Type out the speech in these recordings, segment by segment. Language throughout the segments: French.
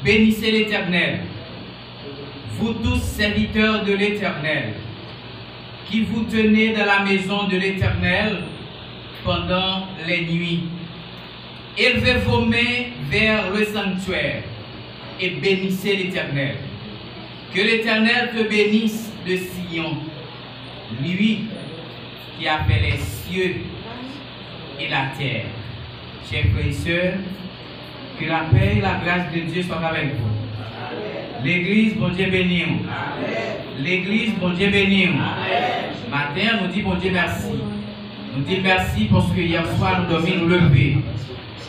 Bénissez l'Éternel, vous tous serviteurs de l'Éternel, qui vous tenez dans la maison de l'Éternel pendant les nuits. Élevez vos mains vers le sanctuaire et bénissez l'Éternel. Que l'Éternel te bénisse de Sion, lui qui a fait les cieux et la terre. Chers frères et sœurs, que la paix et la grâce de Dieu soient avec vous. L'église, bon Dieu béni. L'église, bon Dieu béni. Matin, nous dit bon Dieu merci. Nous disons merci parce que hier soir nous dormons, nous lever.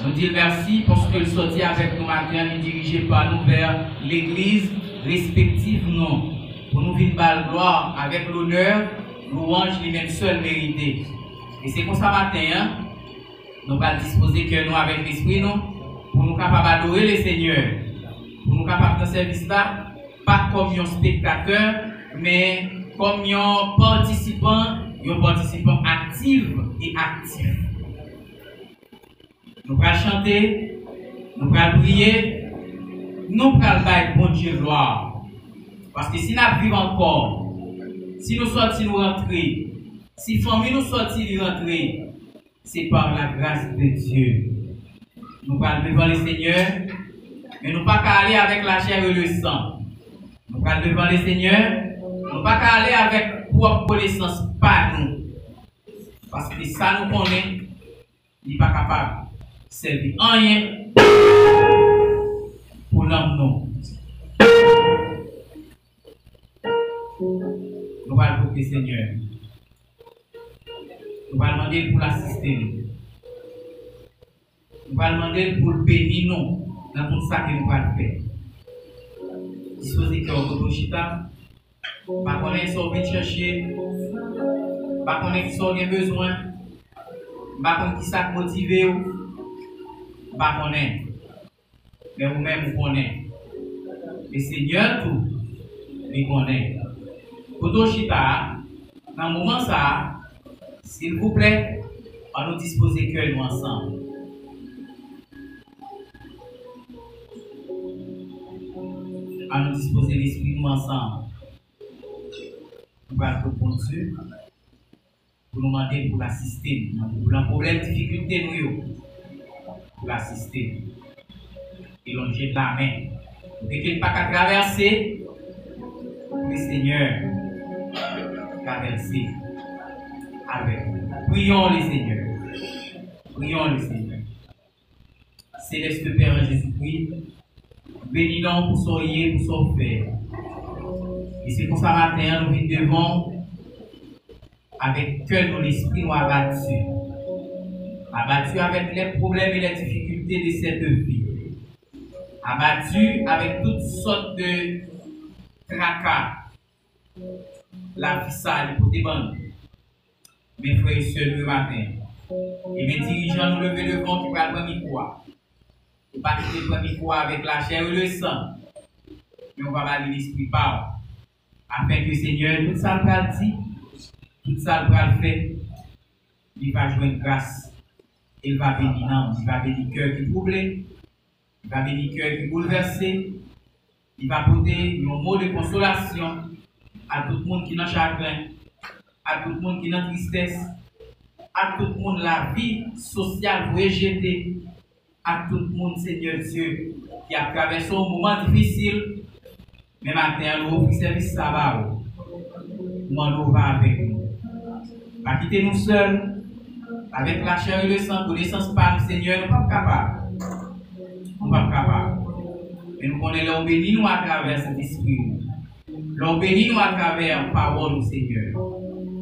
Nous disons merci parce que le sorti avec nous matin, nous dirigé par nous vers l'église respective non. Pour nous vivre par gloire avec l'honneur, louange lui-même seul mérité. Et c'est pour ça matin, hein, nous allons disposer que nous avec l'esprit nous, pour nous capables d'adorer le Seigneur. Pour nous capables de service là, pas comme un spectateur, mais comme un participant actif et actif. Nous allons chanter, nous allons prier, nous allons faire bon Dieu gloire. Parce que si nous vivons encore, si nous sortons, nous rentrons, si la famille nous sortit, nous rentrons, c'est par la grâce de Dieu. Nous allons devant le Seigneur, mais nous ne pouvons pas aller avec la chair et le sang. Nous allons devant le Seigneur, nous ne pouvons pas aller avec propre connaissance, pas nous. Parce que ça nous connaît, il n'est pas capable de servir rien pour l'homme non. Nous allons demander Seigneur. Nous allons demander pour l'assister. Nous allons demander pour le bénir nous dans tout ça que nous allons faire. Disposez que vous avez chita, pas connaître ce que vous chercher, pas connaître ce que vous avez besoin, pas connaître qui ça motivé, pas connaître. Mais vous-même vous connaissez. Le Seigneur tout, il connaît. Pour chita, dans le moment ça, s'il vous plaît, on nous disposer que nous ensemble. À nous disposer l'esprit nous ensemble. Nous allons pour Dieu, pour nous demander pour l'assister, pour le problème, difficulté, nous, pour l'assister. Et l'on jette la main. Et qu'il n'y ait pas qu'à traverser, le Seigneur traverser avec nous. Prions le Seigneur. Prions le Seigneur. Céleste Père en Jésus-Christ, bénis-nous pour soyez, pour son faire. Et c'est pour ça matin, nous venons devant avec cœur dans l'esprit nous abattu. Abattu avec les problèmes et les difficultés de cette vie. Abattu avec toutes sortes de tracas. La vie sale pour des bandes. Mes frères et sœurs le matin. Et mes dirigeants nous lever le vent qui va prendre micro. Nous pas quitter le micro avec la chair et le sang. Mais on va aller l'esprit par. Afin que Seigneur, tout ça le va dire, tout ça le va faire. Il va jouer une grâce. Il va bénir l'âme, il va bénir le cœur qui est troublé. Il va bénir le cœur qui est bouleversé. Il va porter un mot de consolation à tout le monde qui est dans chagrin, à tout le monde qui est dans tristesse, à tout le monde la vie sociale rejetée, à tout le monde, Seigneur Dieu, qui a traversé un moment difficile, mais maintenant, nous offrons service sabbat. Nous va avec nous. Pas quitter nous seuls, avec la chair et le sang, connaissance par le Seigneur, nous ne sommes pas capables. Nous ne sommes pas capables. Mais nous connaissons l'on béni nous à travers cet esprit. L'on béni nous à travers la parole du Seigneur.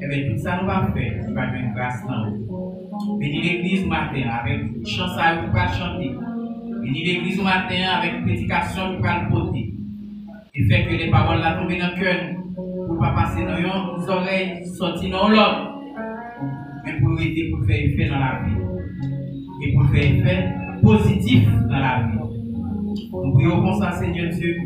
Et bien tout ça nous va faire. Nous va faire grâce dans nous. Bénis l'église matin avec chant ça pour pas chanter. Bénis l'église matin avec prédication pour pas le porter. Et fait que les paroles là tombent dans le cœur. Pour pas passer dans nos oreilles, sortir dans l'autre. Mais pour aider, pour faire effet dans la vie. Et pour faire effet positif dans la vie. Nous prions comme ça, Seigneur Dieu,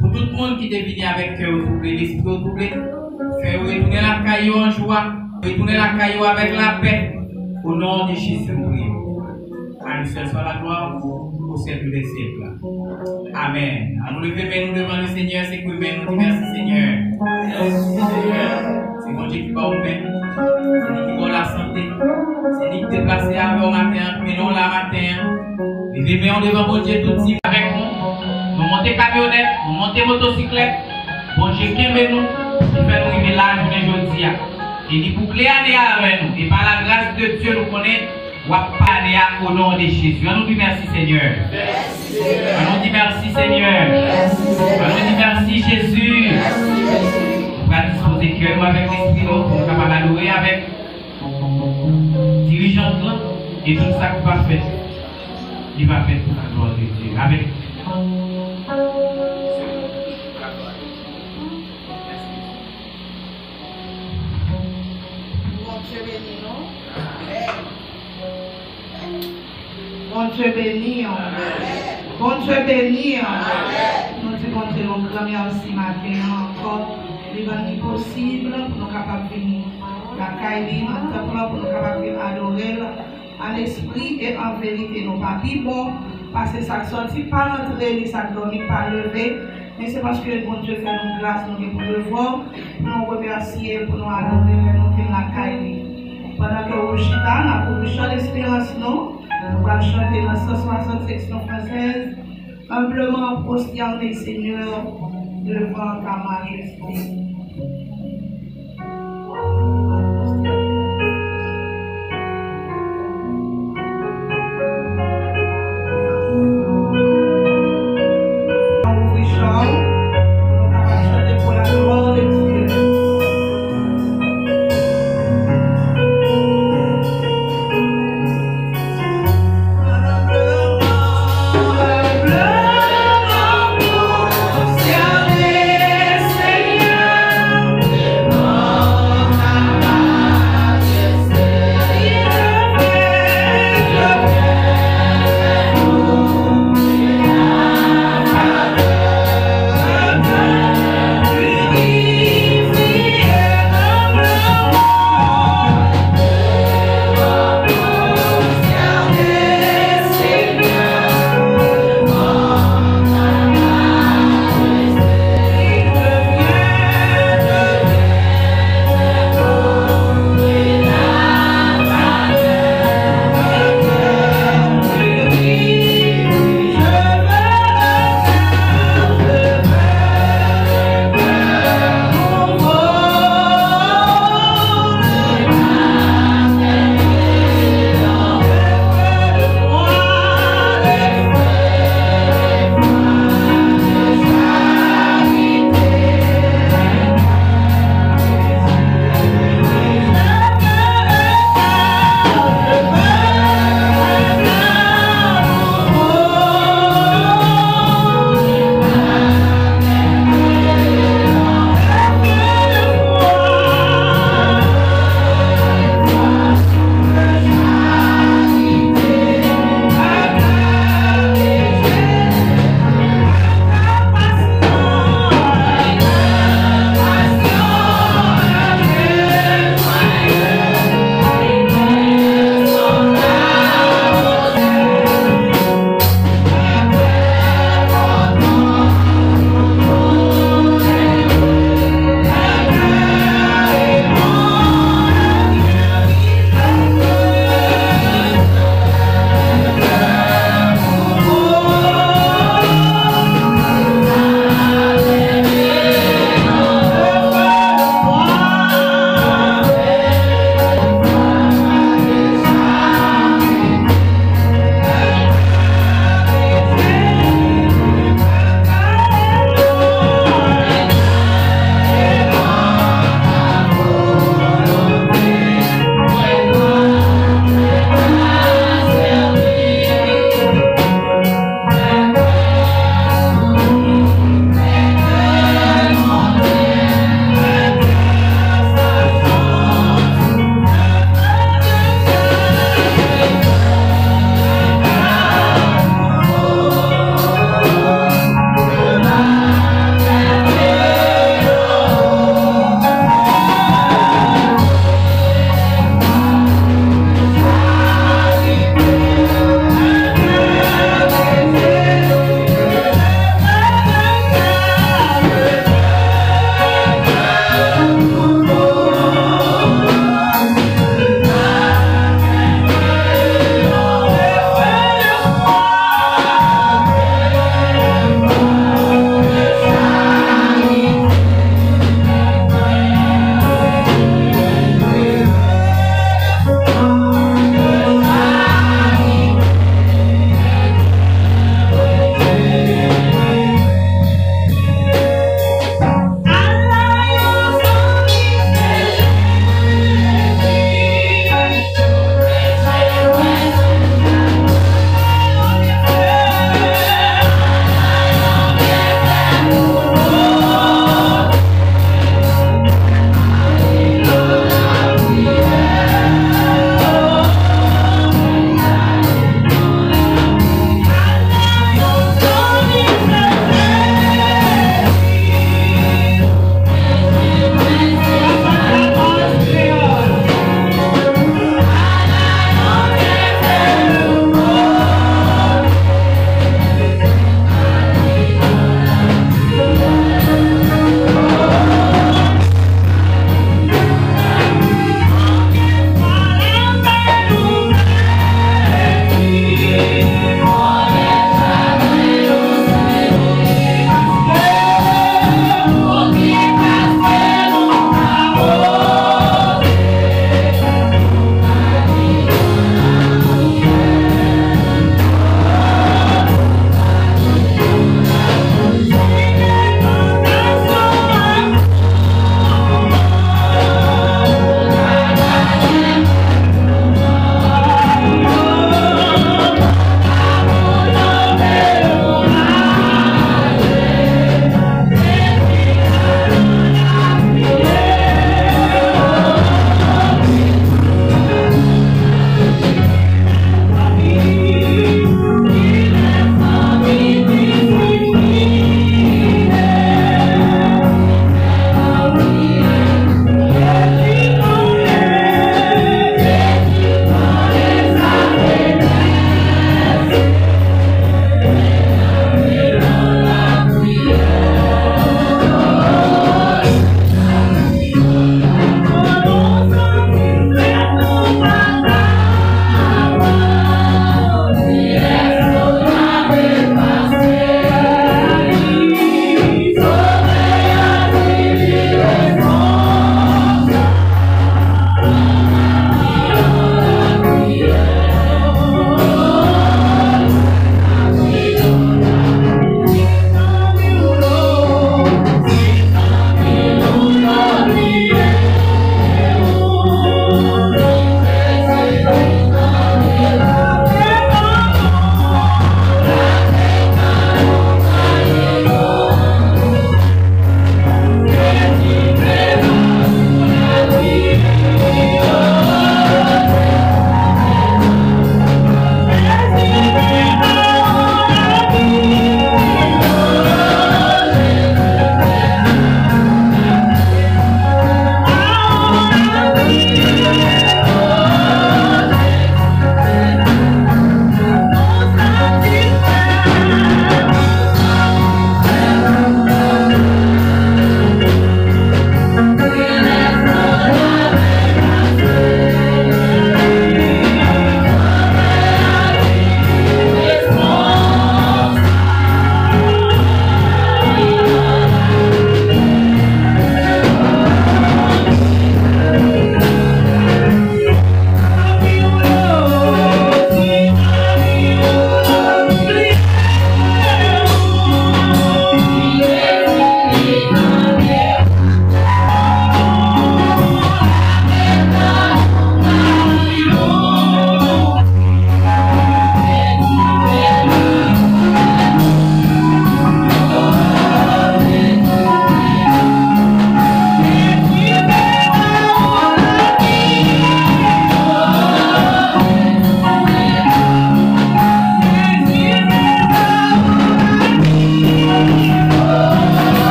pour tout le monde qui est venu avec cœur troublé, l'esprit troublé, faire retourner la caillou en joie, retourner la caillou avec la paix, au nom de Jésus, nous prions. À lui seul soit la gloire, au siècle des siècles. Amen. À nous lever nous devant le Seigneur, c'est que nous disons merci Seigneur. Merci Seigneur. C'est mon Dieu qui va au pain. C'est lui qui va la santé. C'est lui qui t'est placé avant au matin, mais non la matin. Levez-nous devant mon Dieu tout de suite avec nous. Nous montons camionnette, nous montons motocyclette. Bon Dieu qui aime nous, qui fait nous arriver là, aujourd'hui. Et il boucle année avec nous. Et par la grâce de Dieu, nous connaissons. Ou à parler au nom de Jésus. On nous dit merci Seigneur. On nous dit merci Seigneur. On nous dit merci Jésus. On va disposer cœur avec l'esprit pour nous capables louer avec dirigeante et tout ça qu'on va faire. Il va faire pour la gloire de Dieu. Amen. Bon Dieu béni. Bon Dieu béni. Nous te comptons grand merci matin encore. Il est possible pour nous capables de venir la caille en temple pour nous capables de adorer en esprit et en vérité. Nous pas bon parce que ça sorti pas rentrer, ça dormi pas lever. Mais c'est parce que bon Dieu fait nous grâce, nous pour le voir, pour nous remercier, pour nous adorer, nous faire la caille. Pendant que vous chita, nous avons chant d'espérance, nous allons chanter dans 160 section française, humblement prosterné Seigneur, devant ta majesté. Seigneur.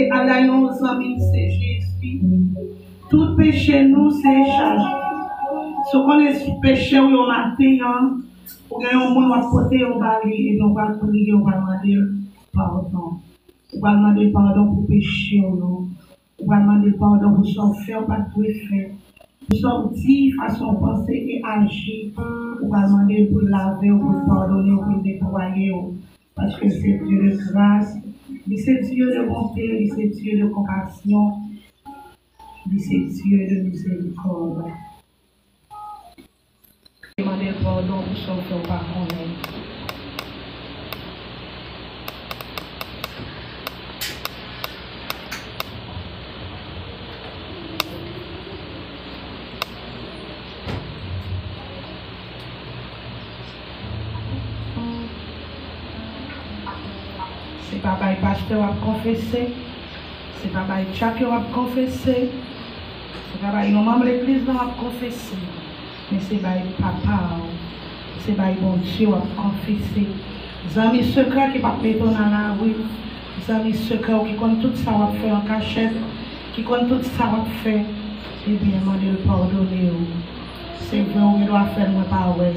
c'est à nos amis, c'est Jésus. Tout péché, nous, c'est charge. Ce qu'on est péché, au matin, pour que nous puissions porter au bali et nous va prier, on va demander pardon. On va demander pardon pour péché, on va demander pardon pour son faire, pas tout faire. Pour sortir, façon penser et agir. On va demander pour laver, pour pardonner, pour nettoyer. Parce que c'est Dieu de grâce, c'est Dieu de bonté, c'est Dieu de compassion, c'est Dieu de miséricorde. Demandez pardon pour ce qu'on ne pas connaître. C'est papa et pasteur a confessé, c'est papa et Tchak a confessé, c'est papa et nos membres de l'église a confessé. Mais c'est papa, c'est bon Dieu a confessé. Les amis secrets qui ne peuvent pas dans la rue, les amis secrets qui connaissent tout ça à faire en cachette, qui connaissent tout ça à faire, eh bien, demandez le pardonner. C'est vrai, on doit faire moi pas ouais,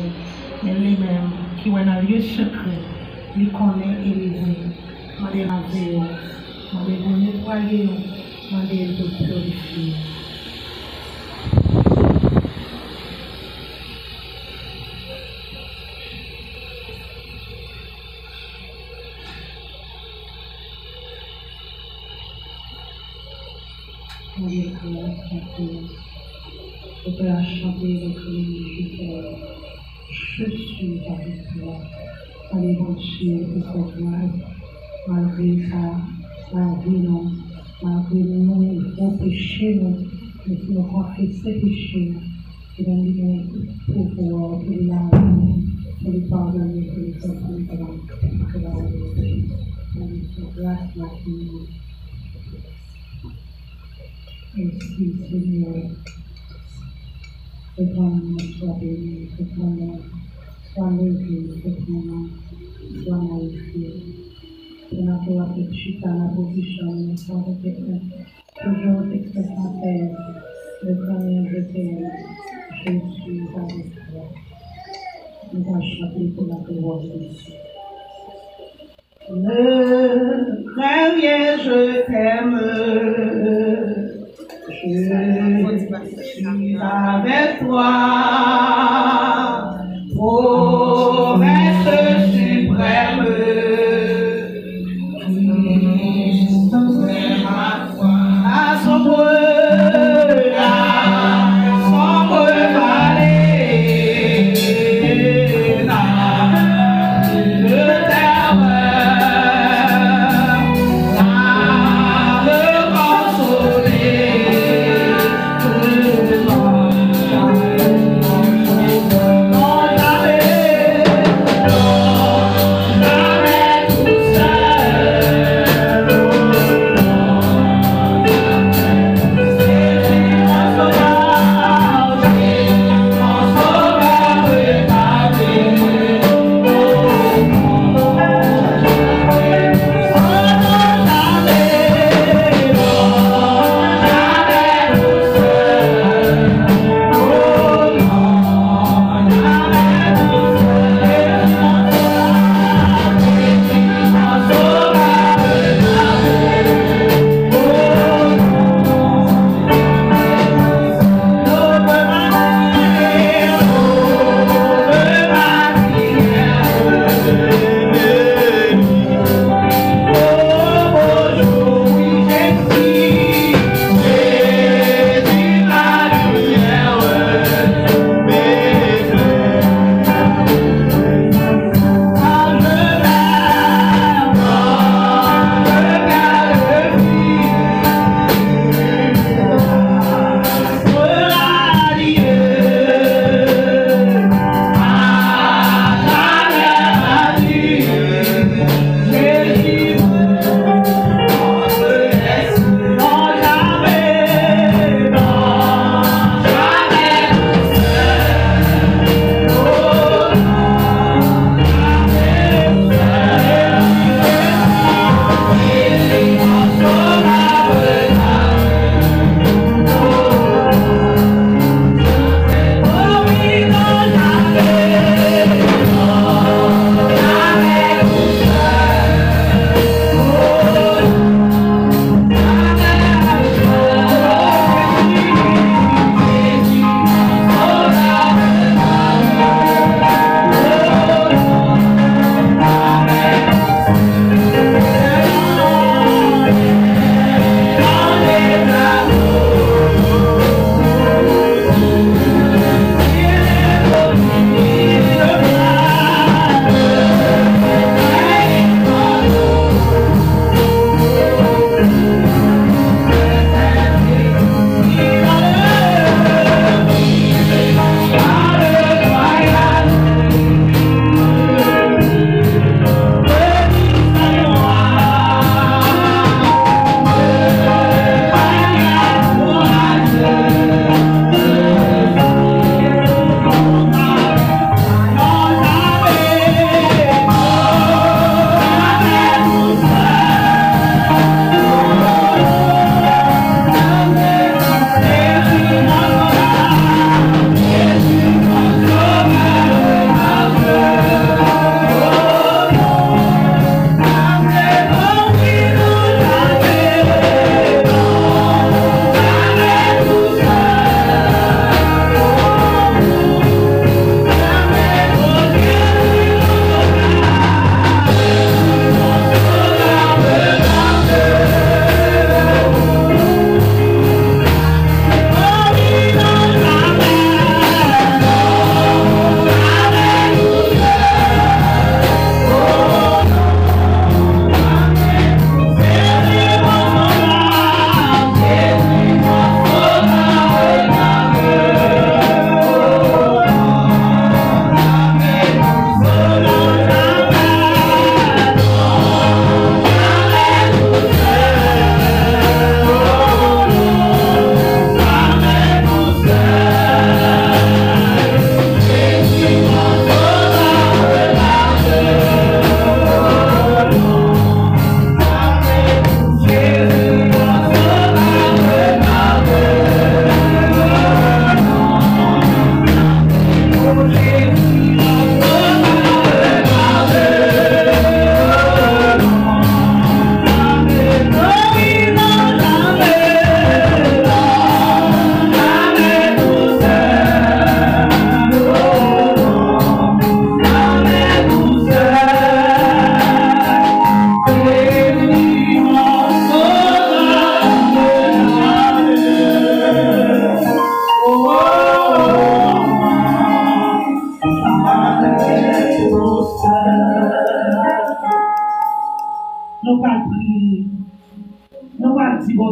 mais lui-même qui est dans un lieu secret, il connaît et il vit. Demandez la vie, demandez de nettoyer, demandez de purifier. Je peux la chanter avec lui, je suis avec toi. Allez, mon Dieu, pour cette grâce, malgré ça, malgré nous, il faut pécher, mais si nous confessons ces péchés, il va nous donner tout pouvoir, pour les laver, pour les pardonner, pour les sortir, pour la remercier. Pour grâce, la fille. Merci Seigneur, que ton nom soit béni, que ton nom soit levé, que ton nom soit magnifié. Que notre petite à la position soit toujours expectateur, le premier je t'aime, je suis avec toi. Nous allons chanter pour la gloire de Dieu. Le premier je t'aime. Je suis avec toi, promesse suprême. À son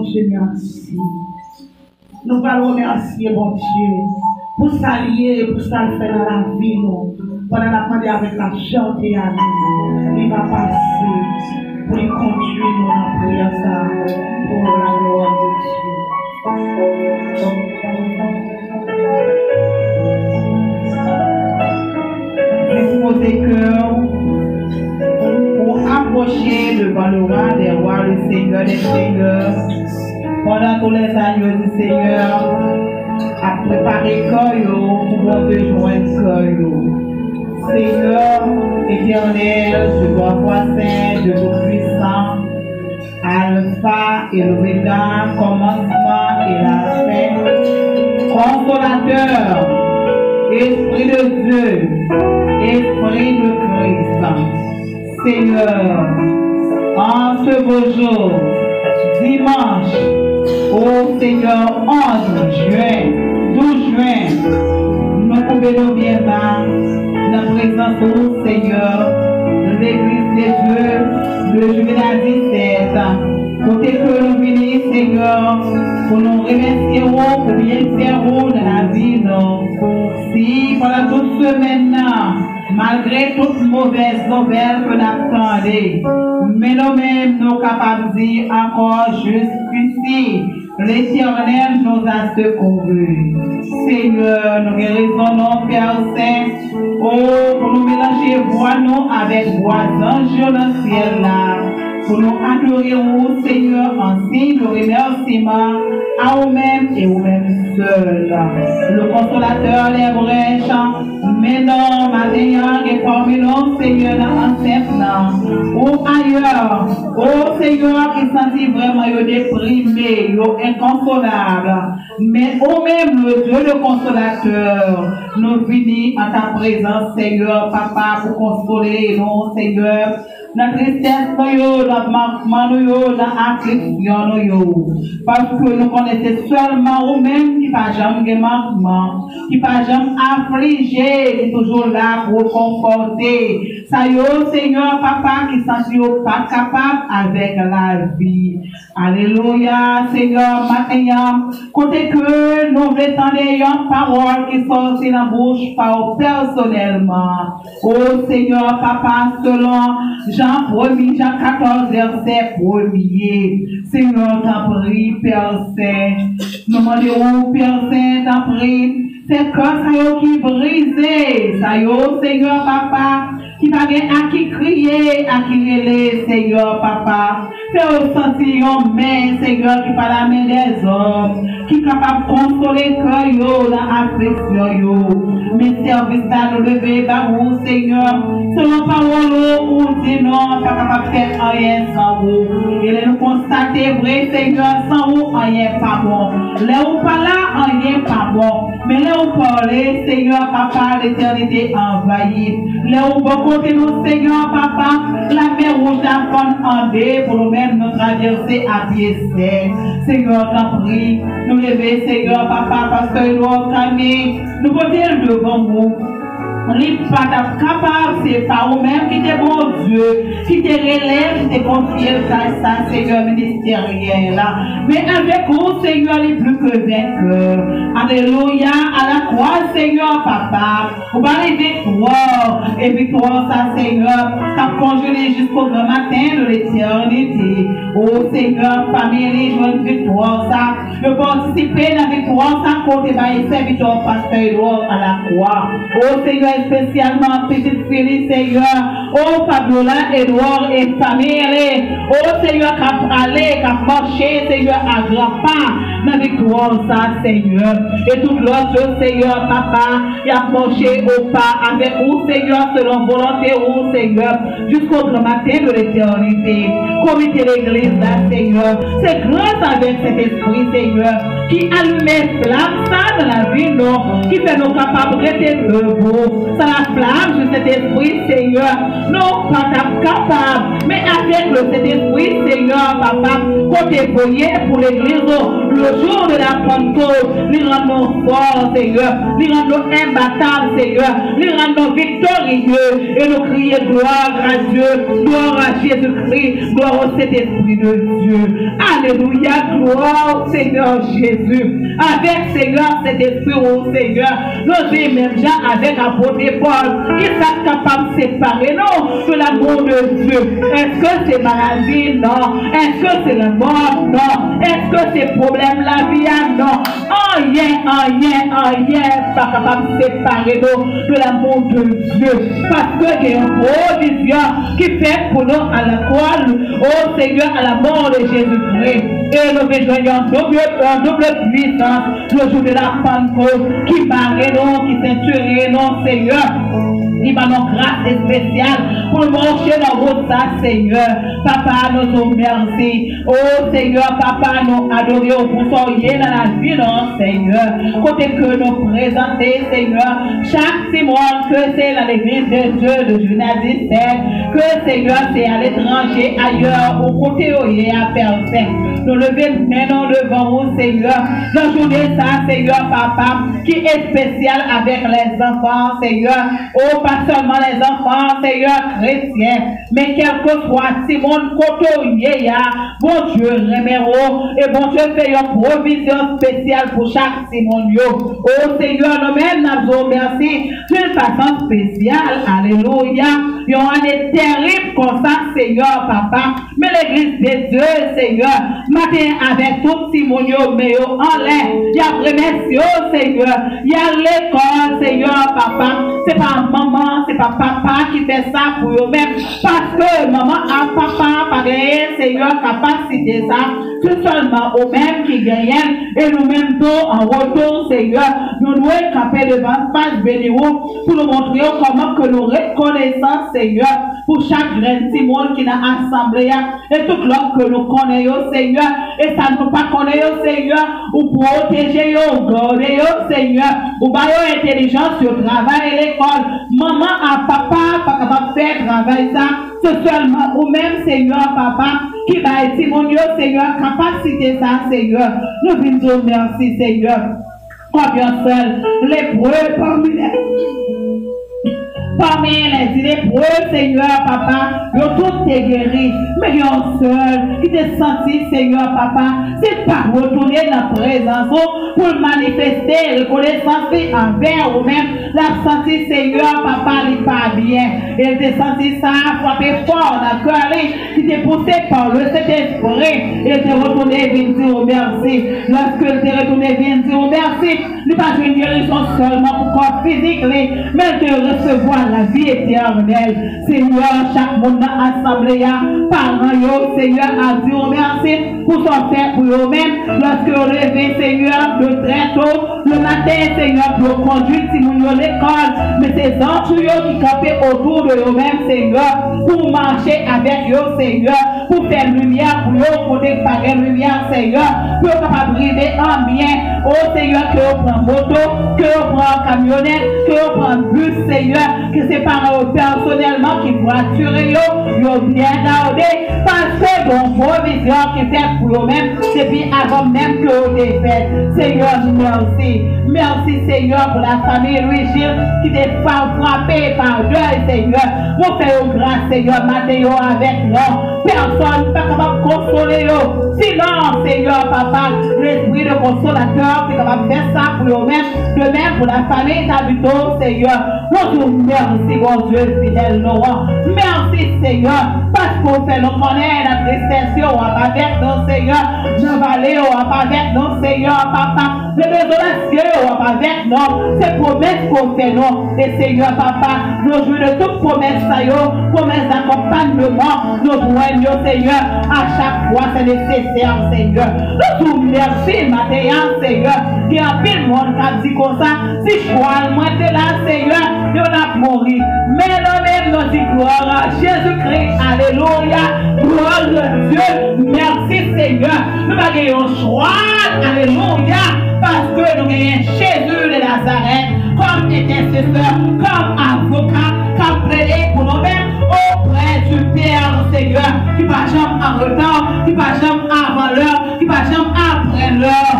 Dieu, merci. Nous allons remercier, bon Dieu, pour s'allier, pour s'allier dans la vie, nous. Pendant la pandémie avec la chanter à nous, il va passer pour y continuer dans la prière, ça, pour la gloire de Dieu. Laissez-moi tes cœurs pour approcher devant le roi des rois, le Seigneur des seigneurs, pendant tous les agneaux du Seigneur, à préparer Koyo pour bon rejoindre Koyo. Seigneur éternel, je dois voir saint, de tout-puissant, Alpha et l'Oméga, commencement et la fin, consolateur, Esprit de Dieu, Esprit de Christ, Seigneur, en ce beau jour, dimanche, au Seigneur, 11 juin, 12 juin, nous pouvons bien bas, la présence au Seigneur, de l'Église des Dieux, le jubilé 17. Côté que nous venons, Seigneur, pour nous remercier, pour bien faire dans la vie, non. Si pendant toute semaine, malgré toutes mauvaises nouvelles que nous attendons, mais nous-mêmes, nous capables de dire encore jusqu'ici, l'Éternel nous a secourus. Seigneur, nous guérissons, Père Saint, pour nous mélanger voix nous avec voix d'ange dans le ciel là, pour nous adorer au Seigneur en signe de remerciement à vous-même et vous-même seuls. Le consolateur, les brèches, maintenant, maintenant, et parmi nous, Seigneur, dans l'enceinte, ou ailleurs, oh Seigneur, qui sentit vraiment déprimé, inconsolable, mais au-même, le Dieu, le consolateur, nous venons en ta présence, Seigneur, Papa, pour consoler nous, Seigneur, notre tristesse, notre manquement, notre affliction, parce que nous connaissons seulement vous-même qui pas jamais manquement, qui pas jamais affligé, qui est toujours là pour conforter. Ça y est, Seigneur, Papa, qui sentit pas capable avec la vie. Alléluia, Seigneur, maintenant, côté que nous attendons une parole qui sort de la bouche par personnellement. Oh Seigneur, Papa, selon Jean 1er, Jean 14, verset 1er. Seigneur, t'en prie, Père Saint. Nous demandons, Père Saint, t'en prie. C'est que ça y est qui brisé. Ça y est, Seigneur, Papa, qui va bien à qui crier, à qui relais, Seigneur, Papa. C'est au sentiment, mais, Seigneur, qui par la main des hommes, qui est capable de consoler le cœur, dans l'affliction, mes services à nous lever, par vous, Seigneur, selon parole, ou dit non, pas capable de faire rien sans vous. Et nous constater, vrai, Seigneur, sans vous, rien pas bon. Là où pas là, rien pas bon. Mais là où parler, Seigneur, Papa, l'éternité envahie. Là où vous comptez nous, Seigneur, Papa, la mer rouge a en deux pour nous-mêmes nous traverser à pied sec. Seigneur, t'en prie, nous lever, Seigneur, Papa, parce que nous avons nous voter devant vous. On n'est pas capable, c'est pas vous-même qui t'es bon Dieu, qui te relève, qui te confie ça, Seigneur ministériel. Mais avec vous, Seigneur, il est plus que vainqueur. Alléluia, à la croix, Seigneur, Papa, vous parlez victoire, et victoire, ça, Seigneur, ça congelé jusqu'au grand matin de l'éternité. Oh, Seigneur, famille, les joies de victoire, ça, je participer à la victoire, ça, côté, serviteur, pasteur, à la croix. Oh, Seigneur, spécialement petite fille, Seigneur, oh Fabiola, Edouard et famille, oh Seigneur, qui a parlé, qui a marché, Seigneur, à grand pas, dans victoire, ça, Seigneur, et tout l'autre, Seigneur, Papa, qui a marché au pas avec vous, Seigneur, selon volonté, vous, Seigneur, jusqu'au grand matin de l'éternité. Comité l'église, là, Seigneur, c'est grâce avec cet esprit, Seigneur, qui allumait flamme, ça, dans la vie, non, qui fait nous capables de rester debout. Ça la flamme de cet esprit, Seigneur, non pas capable, mais avec cet esprit, Seigneur, Papa, côté foyer pour l'église le jour de la Pentecôte, nous rendons forts, Seigneur, nous rendons imbattables, Seigneur, nous rendons victorieux et nous crions gloire à Dieu, gloire à Jésus-Christ, gloire au Saint-Esprit de Dieu. Alléluia, gloire au Seigneur Jésus. Avec Seigneur, cet esprit au Seigneur, nous même déjà avec apôtre Paul, ils sont capables de séparer nous de l'amour de Dieu. Est-ce que c'est maladie? Non. Est-ce que c'est la mort? Non. Est-ce que c'est problème la vie? Non. Rien, pas capable de séparer nous de l'amour de Dieu. Parce que il y a une provision qui fait pour nous à la croix, au Seigneur, à la mort de Jésus-Christ. Et nous rejoignons double puissance le jour de la Pentecôte qui marie nous, qui ceinture nous, Seigneur. Il va nous grâce spéciale pour marcher dans votre ça, Seigneur. Papa, nous merci. Oh Seigneur, Papa, nous adorons pour soyez dans la vie, non, Seigneur. Côté que nous présenter, Seigneur, chaque Simon que c'est dans l'église de Dieu de Journaliste, que Seigneur, c'est à l'étranger, ailleurs, au côté où il est à personne. Nous levons maintenant devant vous, Seigneur. Nous journée ça, Seigneur, Papa, qui est spécial avec les enfants, Seigneur. Oh, pas seulement les enfants, Seigneur, chrétiens, mais quel que soit Simon, Kotoye, bon Dieu, reméro, et bon Dieu, fait une provision spéciale pour chaque Simon. Oh, Seigneur, nous-mêmes, nous vous remercions d'une façon spéciale. Alléluia. Il y a une année terrible comme ça, Seigneur, Papa. Mais l'église de Dieu, Seigneur, matin avec tout Simon, mais en l'air, il y a remercié, Seigneur. Il y a l'école, Seigneur, Papa. C'est pas maman, c'est pas papa qui fait ça pour eux-mêmes. Parce que maman a papa, pas gagné, Seigneur, capacité ça. C'est seulement eux-mêmes qui gagnent. Et nous-mêmes, en retour, Seigneur, nous devons camper devant face bénéo pour nous montrer comment que nous reconnaissons, Seigneur, pour chaque grain de monde qui n'a assemblé et tout l'homme que nous connaissons, Seigneur, et ça ne nous pas connaître, Seigneur, ou protéger, ou garder, Seigneur, ou bailler intelligence sur le travail et l'école. Maman à papa, pas capable de faire travail ça, c'est seulement ou même, Seigneur, papa, qui va être mon Dieu, Seigneur, capacité ça, Seigneur. Nous disons merci, Seigneur. Combien seul les preuves parmi les lépreux, Seigneur, Papa, ils ont tous été guéris, mais ils ont seul, qui t'est senti, Seigneur, Papa, c'est pas retourner dans la présence pour manifester reconnaissance envers vous-même. La senti, Seigneur, Papa, n'est pas bien. Il t'est senti ça, frappé fort dans le cœur, qui t'est poussé par le Saint-Esprit. Il t'est retourné, viens dire merci. Lorsque il t'est retourné, viens dire merci. Ne pas une guérison seulement pour corps physique, mais de recevoir la vie éternelle. Seigneur, chaque monde assemblé, parents, Seigneur, a dit merci pour son faire pour eux-mêmes. Lorsque vous rêvez, Seigneur, de très tôt, le matin, Seigneur, pour conduire si nous à l'école, mais ces enfants qui campaient autour de eux-mêmes, Seigneur, pour marcher avec eux, Seigneur, pour faire lumière pour eux, pour déparer lumière, Seigneur, pour capable briser en bien. Oh Seigneur, que vous prenez moto, que vous prenez camionnette, que vous prenez bus, Seigneur, que c'est par eux personnellement qui voiturent, ils bien gardé, parce que bon provision qui est faite pour eux-mêmes, c'est puis avant même que vous êtes fait. Seigneur, merci. Merci, Seigneur, pour la famille Louis-Gilles qui t'est frappé par deuil, Seigneur. Vous faites grâce, Seigneur, Mathéo avec nous. Personne pas capable de consoler eux. Sinon, Seigneur, Papa, l'esprit de consolateur qui est capable de faire ça pour eux-mêmes. De même pour la famille d'habitants, Seigneur. Nous vous merci, bon Dieu, fidèle, Laurent. Merci, Seigneur, parce qu'on fait nous connaître la tristesse, on va avec nous, Seigneur. Nous vallées, on va avec nous, Seigneur, Papa. Les résolations, on va avec nous. Ces promesses qu'on fait, nous. Et Seigneur, Papa, nous jouons de toutes promesses, promesses d'accompagnement. Nous joignons, Seigneur, à chaque fois, c'est nécessaire, Seigneur. Nous vous merci, matin, Seigneur. Il y a un pile monde qui a dit comme ça. Si je vois moi, t'es là, Seigneur, on a mouru. Mais nous-mêmes, nous disons gloire à Jésus-Christ. Alléluia. Gloire à Dieu. Merci, Seigneur. Nous avons un choix. Alléluia. Parce que nous avons Jésus de Nazareth comme intercesseur, comme avocat, comme plaidé pour nous-mêmes auprès du Père, Seigneur, qui va jamais en retard, qui va jamais avant l'heure, qui va jamais après l'heure.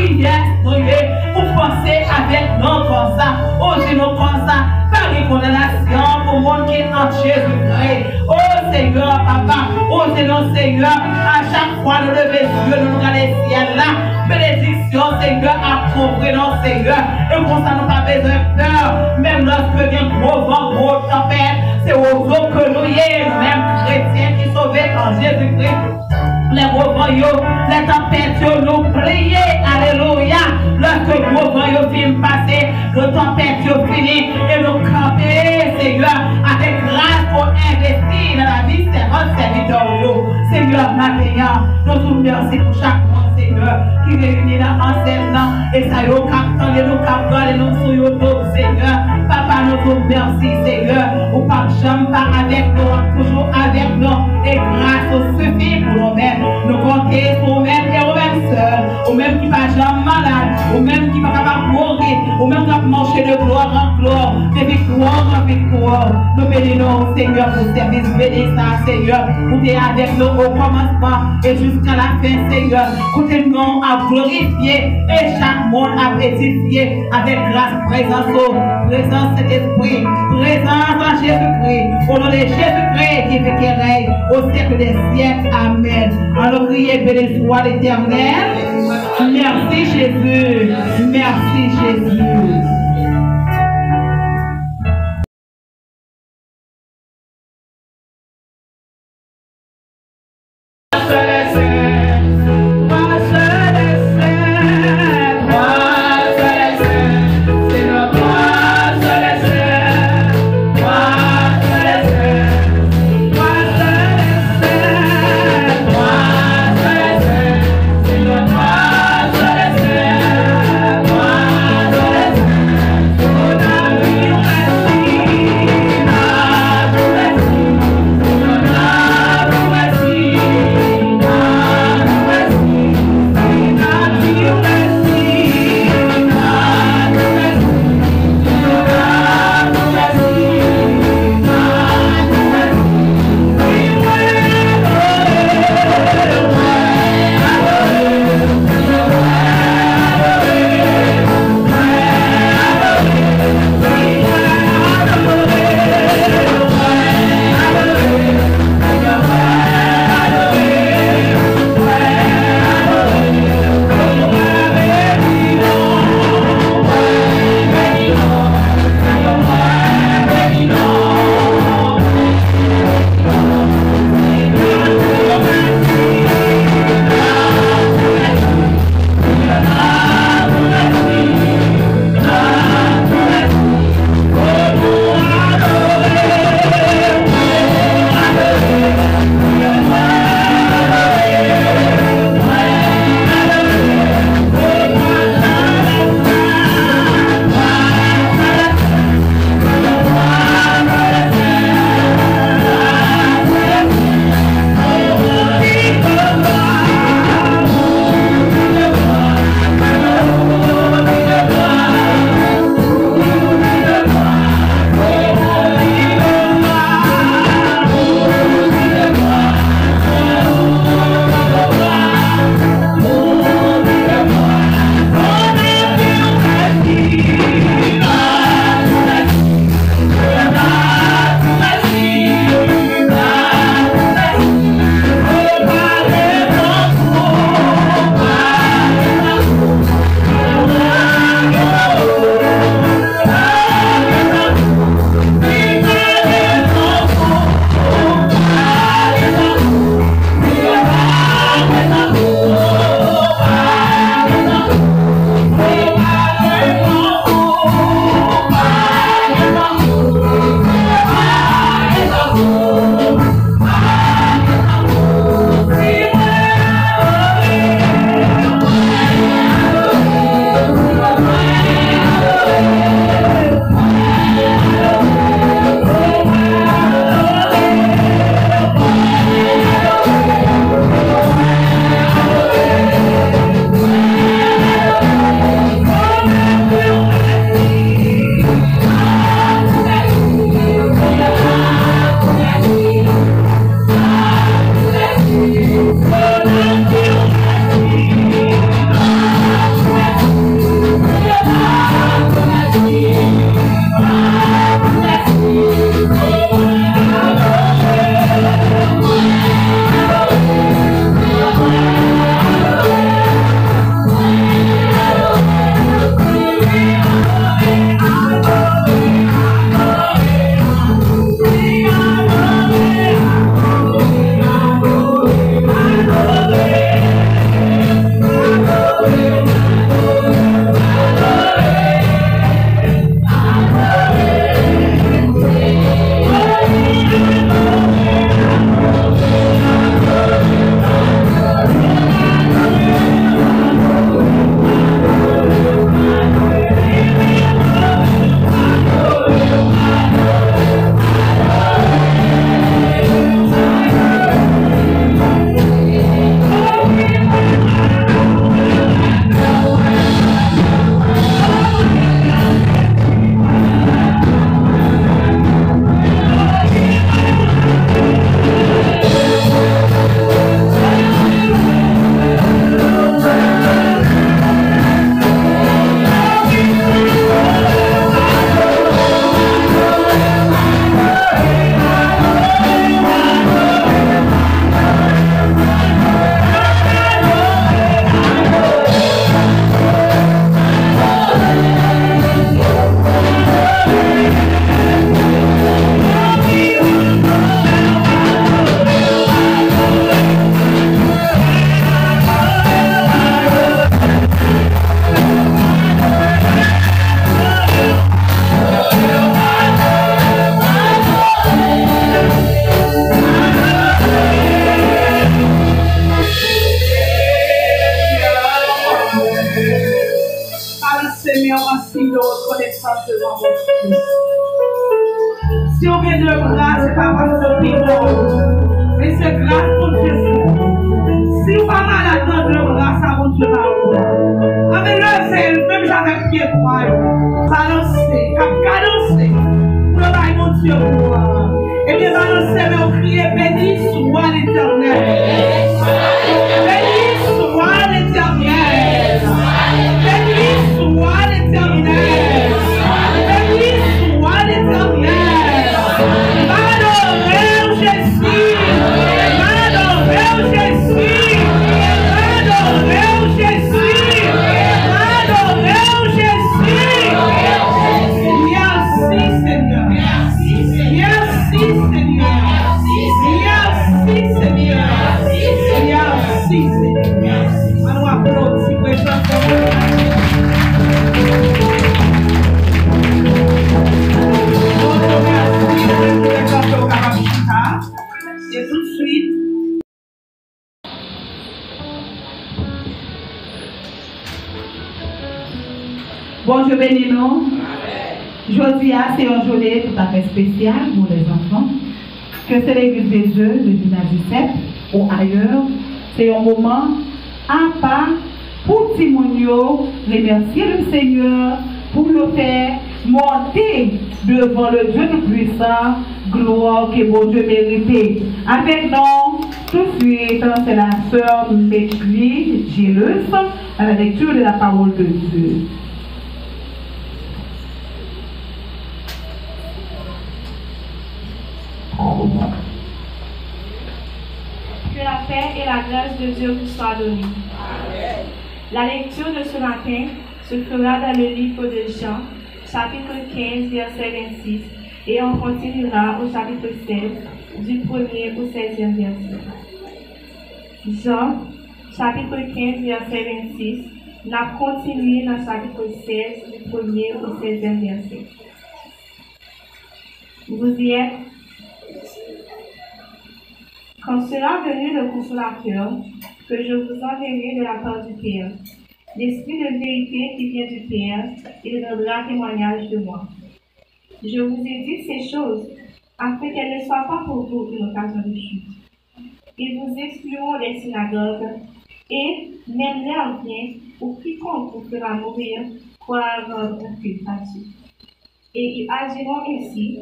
prière, pour penser avec nous comme ça, osez nous comme ça, pas de condamnation pour le monde qui est en Jésus-Christ. Oh Seigneur, Papa, osez nous Seigneur, à chaque fois nous lever les yeux, nous regardons le ciel là, bénédiction Seigneur, approuvez nous Seigneur, et comme ça nous pas besoin de peur, même lorsque il y a un gros vent, gros tempête, c'est aux eaux que nous y sommes, même chrétiens qui sont sauvés en Jésus-Christ. Les gros vents, les tempêtes, nous prions, alléluia. Lorsque les gros vents finissent passer, les tempêtes finissent et nous camper, Seigneur, avec grâce pour investir dans la vie, c'est votre serviteur. Seigneur, maintenant, nous vous remercions pour chaque monde, Seigneur, qui réunit dans l'enseignement et ça y est, nous captons et nous sur YouTube, Seigneur. Papa, nous vous remercions, Seigneur, ou pas jamais pas avec nous, toujours avec nous, et grâce au suffit pour nous-mêmes. Nous comptons sur nous-mêmes et nous-mêmes seuls, ou même qui ne pas jamais malade, ou même qui ne va pas mourir, ou même qui va marcher de gloire en gloire, de victoire en victoire. Nous bénissons, Seigneur, pour service, bénissons, Seigneur, pour être avec nous au commencement et jusqu'à la fin, Seigneur. Continuons à glorifier et chaque monde à édifier avec grâce, présence de l'Esprit, présence en Jésus-Christ, au nom de Jésus-Christ qui fait qu'il règne au siècle des siècles. Amen. Alors priez, béni soit l'Éternel. Merci Jésus. Merci Jésus. Thank you. Si on vient de grâce, c'est pas parce que c'est mais c'est grâce pour Dieu. Si on pas malade de grâce, ça va Dieu pas. Avec le zèle, même j'avais pied pour moi, balancer, cadencer, pour le bail mon Dieu pour moi. Et bien balancer, mais on crie, béni soit l'Éternel. Béni soit l'Éternel. Béni soit l'Éternel. Béni soit l'Éternel. Adorez Jésus. Adorez Jésus. Adorez Jésus. Adorez Jésus. Merci Seigneur. Merci Seigneur. Merci Seigneur. Merci Seigneur. Alors applaudissez pour et tout de suite, bon, je bénis nous. Aujourd'hui, c'est une journée tout à fait spéciale pour les enfants. Que c'est l'église de Dieu, le village 17 ou ailleurs. C'est un moment à part pour Timonio remercier le Seigneur pour le faire monter devant le Dieu Tout-Puissant, gloire que mon Dieu mérite. Avec nous, tout de suite, c'est la sœur Métrie Gilles à la lecture de la parole de Dieu. Que la paix et la grâce de Dieu vous soient données. Amen. La lecture de ce matin se fera dans le livre de Jean, chapitre 15, verset 26, et on continuera au chapitre 16, du 1er au 16e verset. Jean, chapitre 15, verset 26, n'a continué dans le chapitre 16, du 1er au 16e verset. Vous y êtes? Quand sera venu le consolateur, que je vous enverrai de la part du Père, l'Esprit de vérité qui vient du Père, il donnera témoignage de moi. Je vous ai dit ces choses afin qu'elles ne soient pas pour vous une occasion de chute. Ils vous excluront des synagogues et, même l'air vient, ou quiconque vous fera mourir pour avoir un culte à Dieu. Et ils agiront ainsi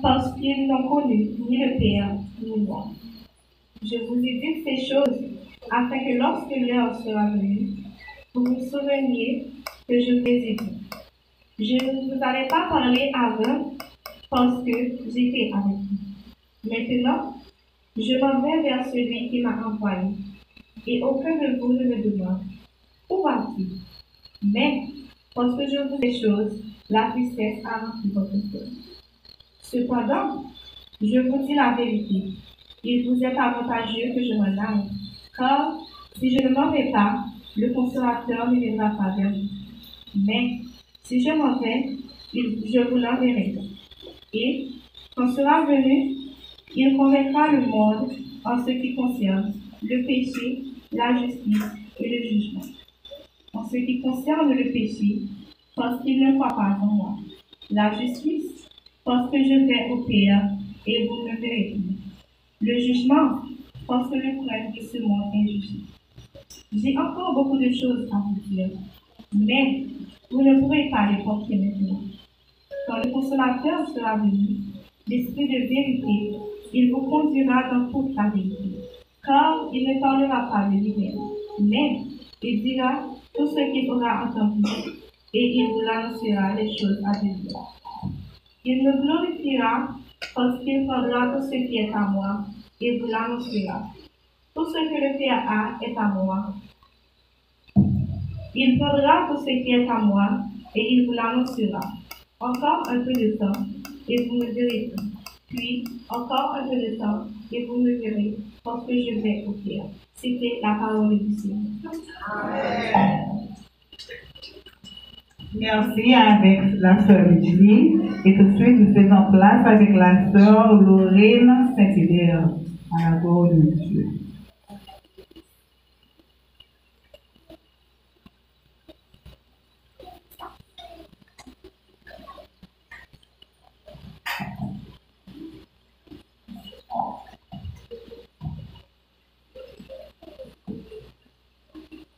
parce qu'ils n'ont connu ni le Père ni moi. Je vous ai dit ces choses afin que lorsque l'heure sera venue, vous vous souveniez que je vous ai dit. Je ne vous avais pas parlé avant parce que j'étais avec vous. Maintenant, je m'en vais vers celui qui m'a envoyé, et aucun de vous ne me demande où va-t-il. Mais parce que je vous dis ces choses, la tristesse a rempli votre cœur. Cependant, je vous dis la vérité. Il vous est avantageux que je m'en aille, car si je ne m'en vais pas, le consolateur ne viendra pas vers vous. Mais si je m'en vais, je vous l'enverrai. Et quand sera venu, il convaincra le monde en ce qui concerne le péché, la justice et le jugement. En ce qui concerne le péché, parce qu'il ne croit pas en moi. La justice, parce que je vais au Père et vous ne verrez plus. Le jugement, parce que le prince de ce monde est jugé. J'ai encore beaucoup de choses à vous dire, mais vous ne pourrez pas les porter maintenant. Quand le consolateur sera venu, l'esprit de vérité, il vous conduira dans toute la vérité. Car il ne parlera pas de lui-même, mais il dira tout ce qu'il aura entendu, et il vous annoncera les choses à venir. Il me glorifiera parce qu'il parlera tout ce qui est à moi, et vous l'annoncera. Tout ce que le Père a est à moi. Il parlera tout ce qui est à moi, et il vous l'annoncera. Encore un peu de temps, et vous me verrez tout. Puis, encore un peu de temps, et vous me verrez, parce que je vais au Père. C'était la parole du Seigneur. Amen. Merci avec la sœur Ludivine. Et tout de suite, nous faisons place avec la sœur Lorraine Saint-Hilaire. À la gloire de Dieu.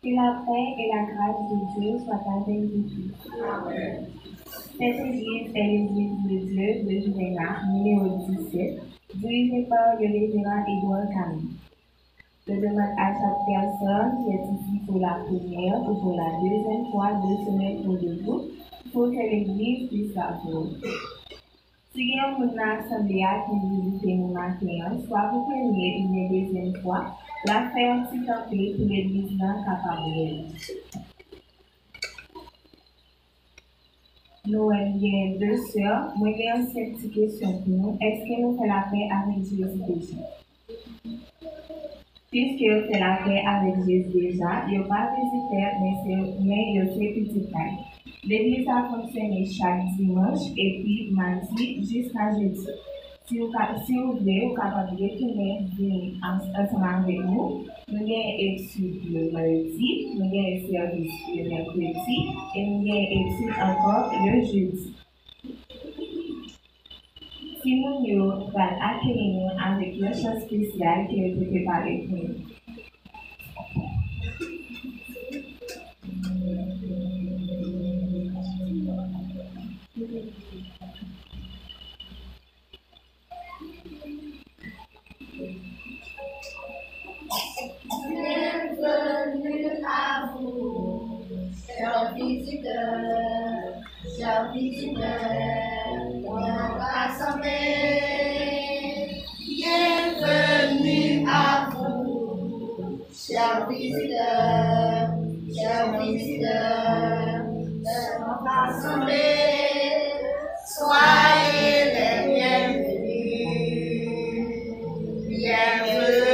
Que la paix et la grâce de Dieu soient avec vous tous. Amen. Cette église est l'église de Dieu de Juvénat, numéro 17, dirigée par le révérend Édouard Camille. Je demande à chaque personne qui est ici pour la première ou pour la deuxième fois de se mettre debout pour que l'église puisse la voir. Si vous avez assemblée qui visite nous matin, soit vous première ou une deuxième fois, la faire un petit campé pour l'église capable. Nous avons deux sœurs. Moi, j'ai une petite question pour nous. Est-ce que nous faisons la paix avec Jésus déjà? Puisque nous faisons la paix avec Jésus déjà, il n'y a pas de visiteurs, mais il y a ces petites tailles. L'église a fonctionné chaque dimanche et puis mardi jusqu'à jeudi. Si vous voulez, vous êtes capable de retourner ensemble avec nous. Nous avons études le mardi, nous avons un service le mercredi et nous avons études encore le jeudi. Si nous allons accueillir avec une chose spéciale qui est préparée pour nous. Bienvenue à vous, chers visiteurs, dans notre assemblée. Bienvenue à vous, chers visiteurs, dans notre assemblée. Soyez les bienvenus. Bienvenue.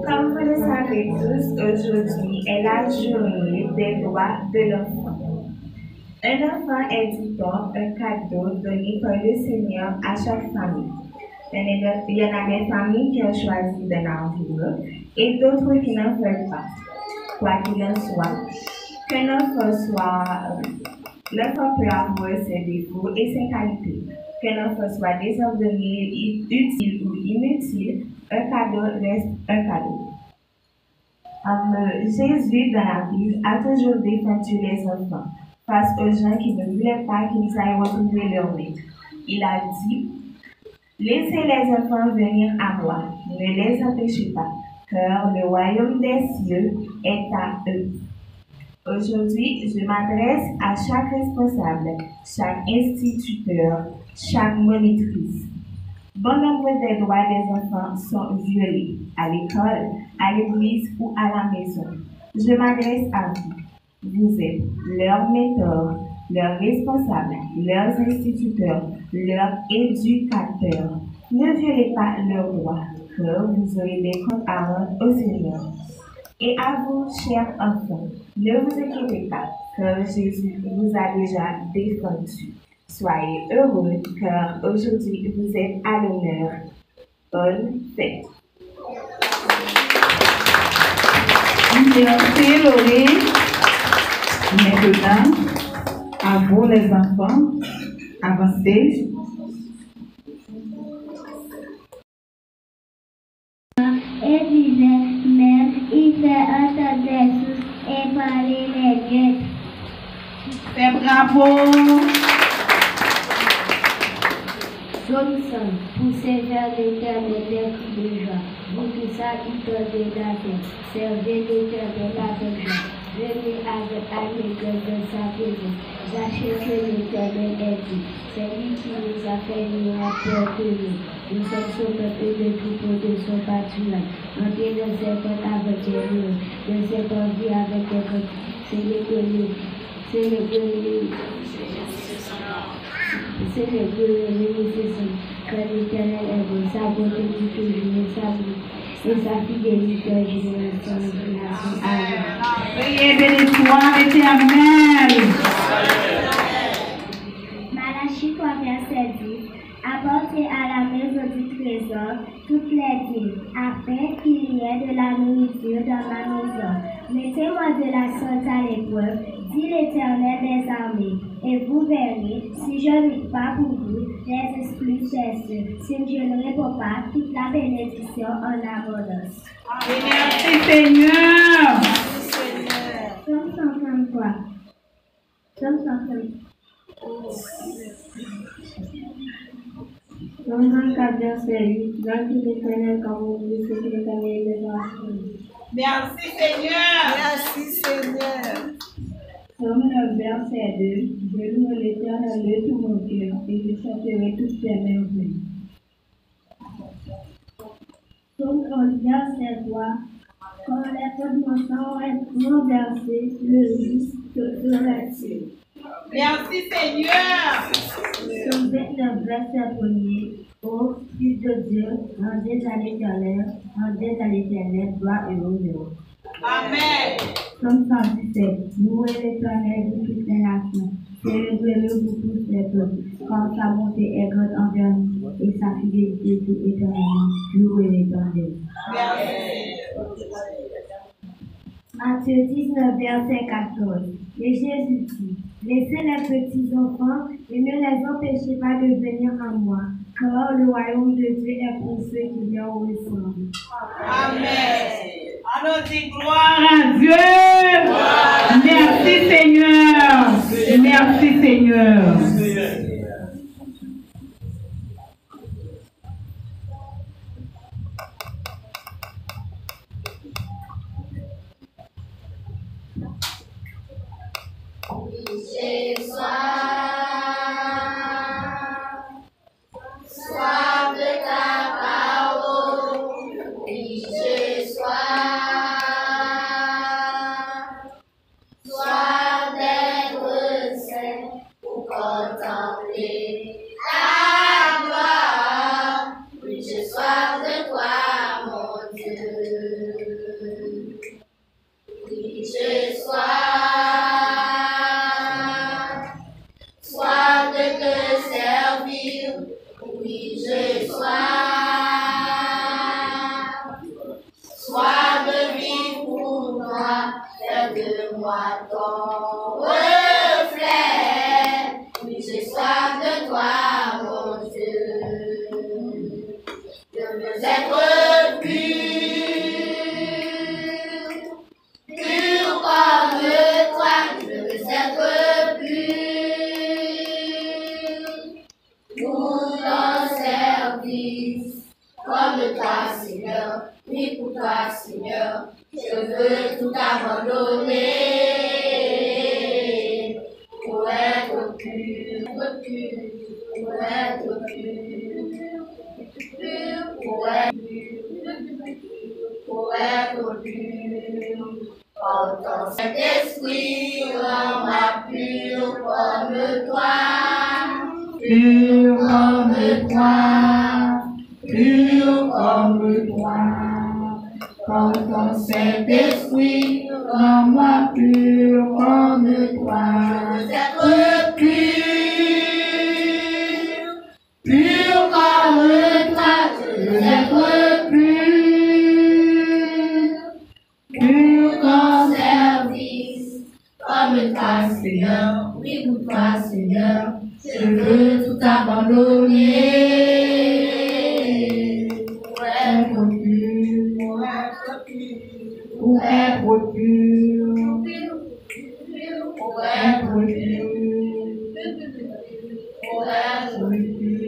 Comme vous le savez tous, aujourd'hui est la journée des droits de l'enfant. Un enfant est dit-on un cadeau donné par le Seigneur à chaque famille. Il y en a des familles qui ont choisi d'en avoir et d'autres qui n'en veulent pas. Quoi qu'il en soit, qu'un enfant l'enfant peut avoir ses défauts et ses qualités. Qu'un enfant soit désordonné, utile ou inutile, un cadeau reste un cadeau. Jésus, dans la Bible, a toujours défendu les enfants face aux gens qui ne voulaient pas qu'ils aillent retrouver leur maître. Il a dit: laissez les enfants venir à moi, ne les empêchez pas, car le royaume des cieux est à eux. Aujourd'hui, je m'adresse à chaque responsable, chaque instituteur, chaque monitrice. Bon nombre des droits des enfants sont violés à l'école, à l'église ou à la maison. Je m'adresse à vous. Vous êtes leur mentor, leurs responsables, leurs instituteurs, leurs éducateurs. Ne violez pas leurs droits, car vous aurez des comptes à rendre au Seigneur. Et à vous, chers enfants, ne vous inquiétez pas, car Jésus vous a déjà défendu. Soyez heureux, car aujourd'hui vous êtes à l'honneur. Bonne fête. Merci Laurie. Maintenant, à vous les enfants, avancez. Et disait même, il fait entendre sous et parler les dieux. C'est bravo. Psaume 100. Poussez vers l'Éternel des cris de joie. Vous qui habitants de la terre, servez l'Éternel avec joie. Venez avec allégresse de sa présence. Sachez que l'Éternel est dit. C'est lui qui nous a fait venir peur de nous. Nous sommes son peuple de troupeau de son pâturage. Entrez dans ses portes avec des loups, dans ses parvis avec des côtes. Célébrez-le. C'est le car l'Éternel est bon, sa bonté du toujours et sa fidélité de génération en génération. Amen. Veuillez béni soit l'Éternel. Malachie 3, verset 10. Apportez à la maison du trésor toutes les dîmes, afin qu'il y ait de la nourriture dans ma maison. Mettez-moi de la sorte à l'épreuve, dit l'Éternel des armées, et vous verrez, si je ne lutte pas pour vous, les exclus cessent. Si je ne réponds pas, toute la bénédiction en abondance. Merci Seigneur. Psaume 133. Psaume 133. Psaume 134, verset 8. Grâce l'Éternel comme vous voulez, ce que l'Éternel les a. Merci Seigneur. Merci Seigneur. Psaume 9, verset 2. Je loue l'Éternel de tout mon cœur et je chanterai toutes ses merveilles. Psaume 11, verset 3. Quand les peuples m'ont versé, le juste fera-t-il. Merci Seigneur. Psaume 29, verset 1er. Ô Fils de Dieu, rendez à l'Éternel, gloire et honneur. Amen. Psaume 117. Louez l'Éternel de toutes les nations. Célébrez-le pour tous les peuples, car sa bonté est grande envers nous et sa fidélité pour éternellement. Louez l'Éternel. Matthieu 19, verset 14. Et Jésus dit, laissez les petits enfants et ne les empêchez pas de venir à moi, car le royaume de Dieu est pour ceux qui leur ressemblent. Amen. Allons-y, gloire à Dieu. Merci Seigneur. Merci Seigneur. Soif de ta parole, oui, j'ai soif. Soif d'être saint pour contempler ta gloire. Oui, j'ai soif de toi, mon Dieu. Oui, j'ai soif. Soif de te servir. Oui, j'ai soif. Soif de vivre pour moi, fais de moi ton reflet. Oui, j'ai soif de toi, mon Dieu. Je veux être pur, pur comme toi. Je veux être pur pour ton service. Comme toi, Seigneur, oui pour toi, Seigneur, je veux tout abandonner pour être pur, pour être pur, pour être pur. Quand ton Saint-Esprit rend ma pure comme pur comme toi, pur comme toi. Comme ton Saint-Esprit, rends-moi pur comme toi. Être pur, pur comme toi, être pur comme service, comme toi, Seigneur, oui, pour toi, Seigneur, je veux tout abandonner. Pour être pur, pour être pur, pour être pur, pour être pur.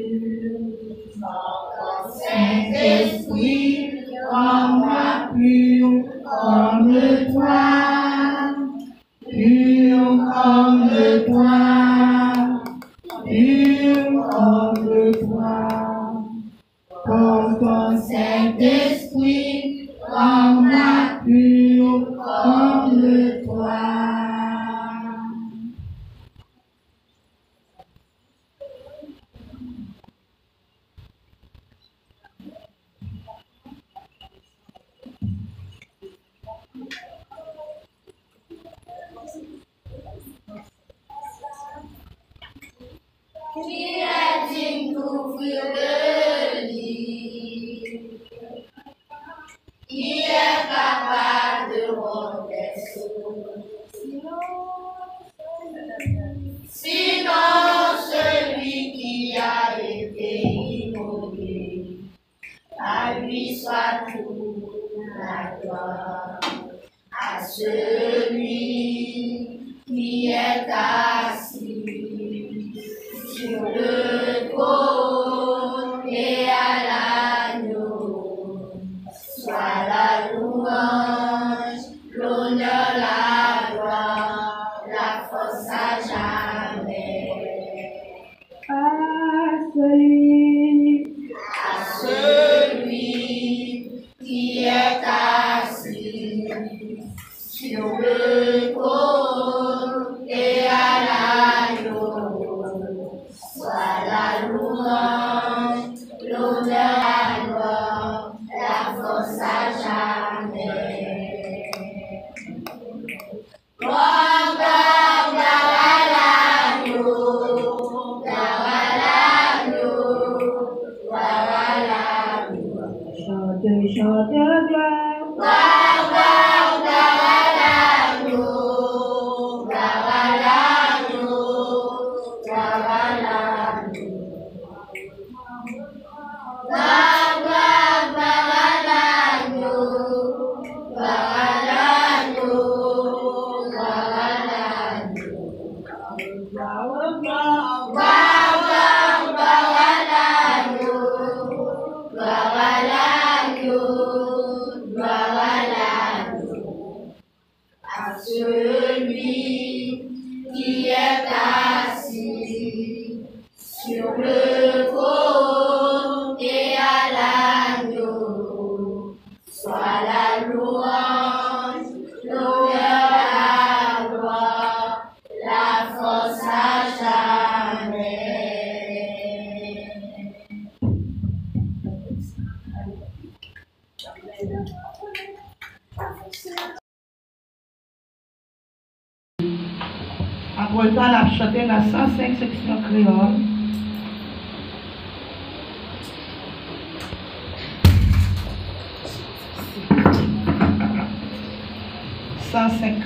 Ton Saint-Esprit, rends-moi pur comme toi, pur comme toi, pur comme toi. Comme ton Saint-Esprit, rends-moi pur comme toi. Qui est digne d'ouvrir le lit? Qui est capable de rendre des choses? Sinon celui qui a été immolé, à lui soit toute la gloire. À celui qui est assis sur le trône et à l'agneau, soit la louange, l'honneur, la gloire, la force à jamais. À celui qui est assis sur le trône et à l'agneau, soit la louange, l'honneur, la gloire, la force à jamais. Gloire, gloire, gloire à l'agneau, gloire à l'agneau, gloire à l'agneau. Chante gloire. Gloire, gloire, gloire à l'agneau, gloire à l'agneau, gloire à l'agneau. Gloire, gloire, gloire à l'agneau, gloire à l'agneau, gloire à l'agneau. Gloire, gloire, gloire à l'agneau, gloire à l'agneau, gloire à l'agneau. À celui qui est assis sur le trône et à l'agneau, soit la louange, l'honneur, la gloire, la force à jamais. Après ça, on a chanté la 105 section créole.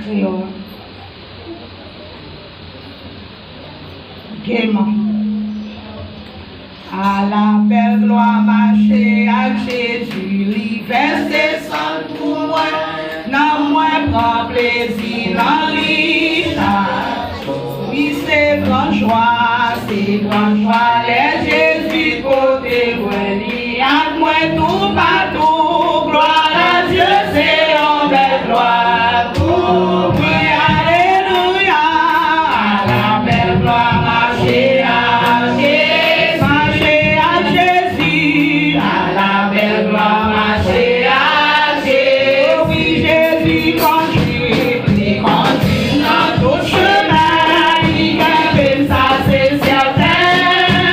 Créole. Gaiement. À la belle gloire marcher à Jésus, l'hiver sans tout moi, non moins prend plaisir dans l'État. Oui, c'est grand joie, les Jésus côté venu, à moi tout partout, gloire à Dieu, c'est en belle gloire. Oui, alléluia, à la belle gloire marcher à Jésus, à la belle gloire marcher à Jésus. Oui, Jésus continue dans tout chemin, il gagne ça c'est certain.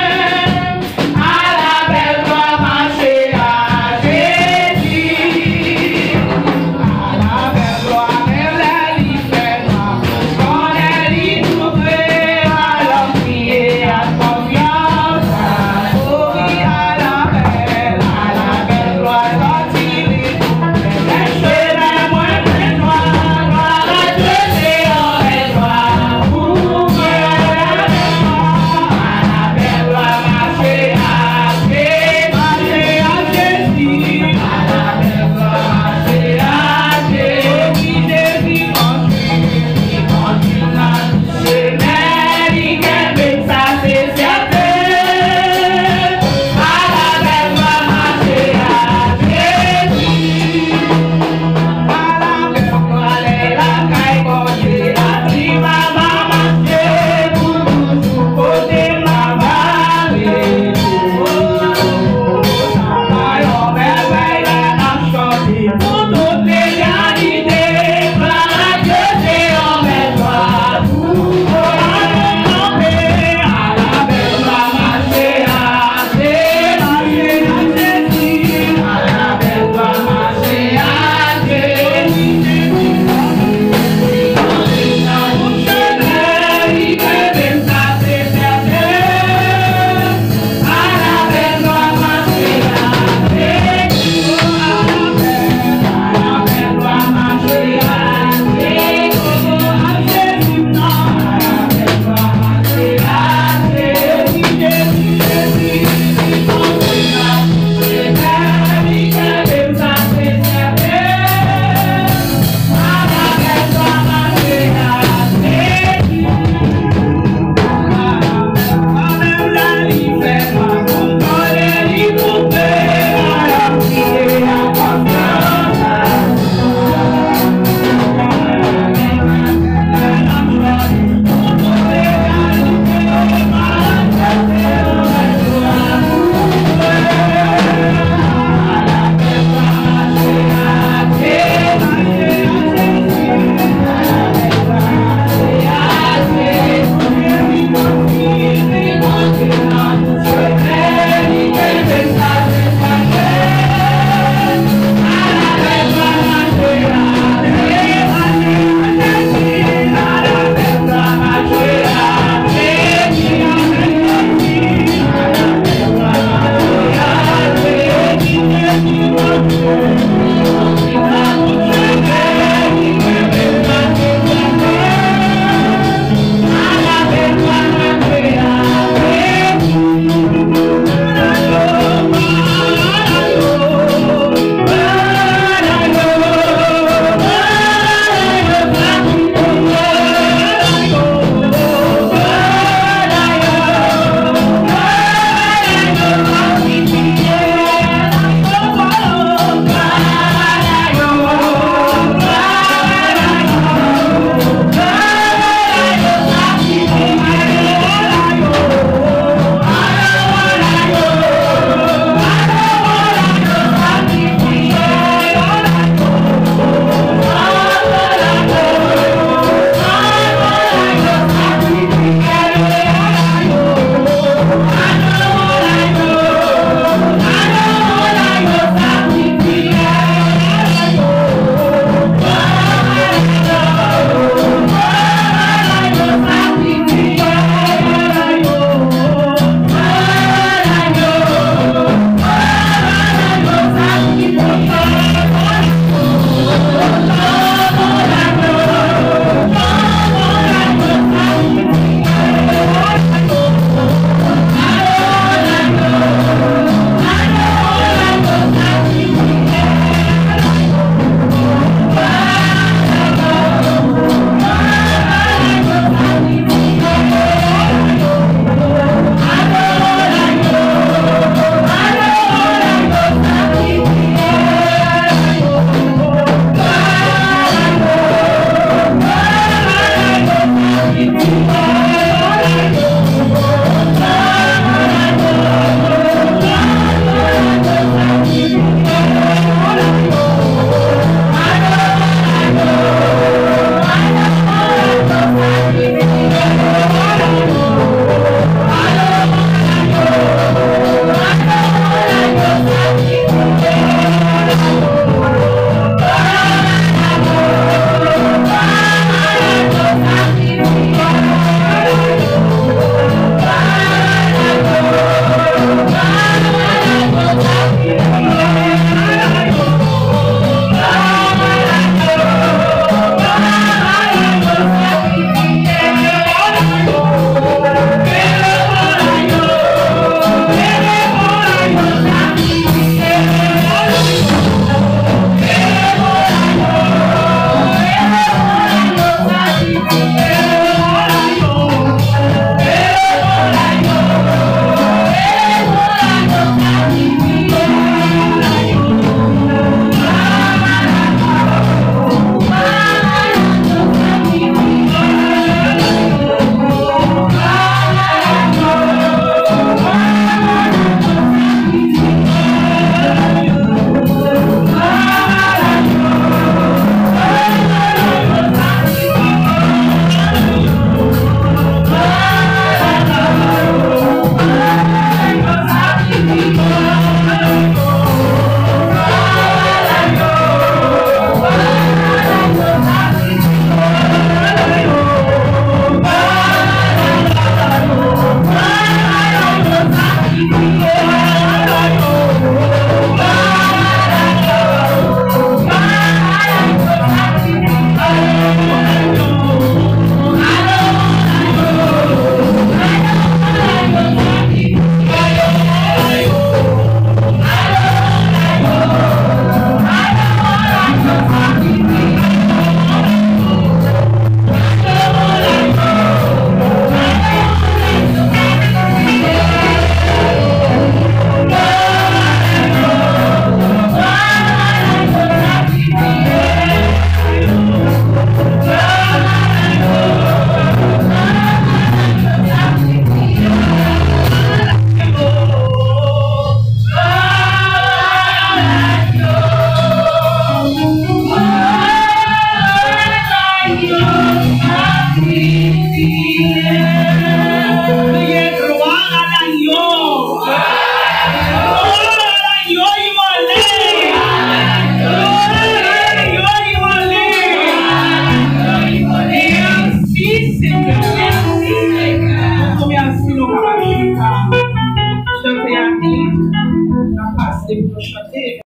commencer pour nous chanter.